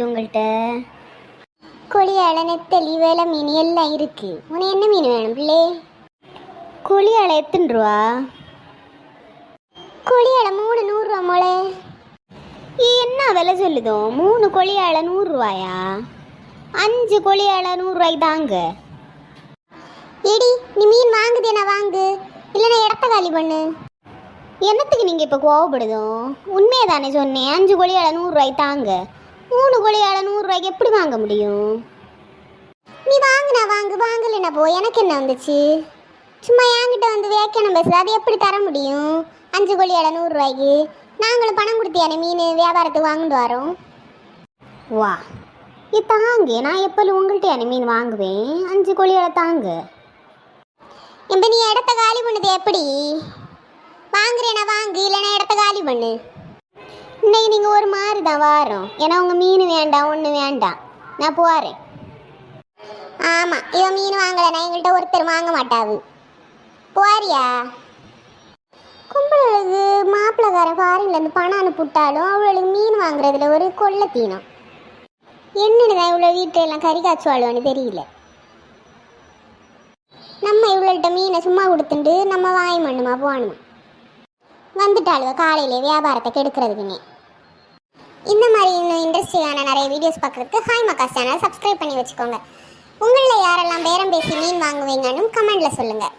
இருக்கு உங்கள்கிட்ட? கொளியாள, நெத்தலி, வேலை மீன் எல்லாம் இருக்கு. உனக்கு என்ன மீன் வேணும் பிள்ளை? கொளியாள எத்தனை ரூபா? கொளியாள 3 100 ரூபா மோளே. என்ன விலை சொல்லுதோ? 3 கொளியாள 100 ரூபாயா? 5 கொளியாள 100 ரூபாய்க்கு தாங்க. ஏடி நீ மீன் வாங்குதேனா வாங்கு, இல்லைன்னா இடத்த காலி பண்ணு. என்னத்துக்கு நீங்கள் இப்போ கோவப்படுதோ? உண்மையை தானே சொன்னேன். 5 கொளியாள 100 ரூபாய்க்கு தாங்க. 3 கொளியாள 100 ரூபாய்க்கு எப்படி வாங்க முடியும்? நீ வாங்குனா வாங்கு, வாங்கலைன்னா போ, எனக்கு என்ன வந்துச்சு? சும்மா என்கிட்ட வந்து வேக்கணும் பேசுது, அது எப்படி தர முடியும்? 5 கொளியாள 100 ரூபாய்க்கு நாங்களும் பணம் கொடுத்தியானே மீன் வியாபாரத்துக்கு வாங்கிட்டு வரோம். வா இது தாங்க, நான் எப்போலும் உங்கள்கிட்ட மீன் வாங்குவேன். 5 கொளியாள தாங்க. இப்போ நீ இடத்த காலி பண்ணுது எப்படி? வாங்குறேனா வாங்கு, இல்லைன்னா இடத்த காலி பண்ணு. இன்னைக்கு நீங்கள் ஒரு மாதிரி தான் வாரோம். ஏன்னா உங்கள் மீன் வேண்டாம், ஒன்றும் வேண்டாம், நான் போகிறேன். ஆமாம், இவன் மீன் வாங்கலைன்னா எங்கள்கிட்ட ஒருத்தர் வாங்க மாட்டாவு. போறியா? கும்பலுக்கு மாப்பிள்ளைக்கார ஃபாரின்லேருந்து பணம் அனுப்பிவிட்டாலும் அவளுக்கு மீன் வாங்குறதுல ஒரு கொள்ளை தீனம். என்னன்னு தான் இவ்வளோ வீட்டெல்லாம் கறி காய்ச்சுவாளுன்னு தெரியல. நம்ம இவ்வளோட்ட மீனை சும்மா கொடுத்துட்டு நம்ம வாங்கி மண்ணுமா போகணுமா? வந்துட்டாளுவ காலையிலே வியாபாரத்தை கெடுக்கிறதுக்குன்னே. இந்த மாதிரி இன்னும் இன்ட்ரெஸ்டிங்கான நிறைய வீடியோஸ் பார்க்குறதுக்கு ஹாய் மக்காஸ் சேனல் சப்ஸ்கிரைப் பண்ணி வச்சுக்கோங்க. உங்களில் யாரெல்லாம் பேரம் பேசி மீன் வாங்குவீங்கன்னு கமெண்டில் சொல்லுங்கள்.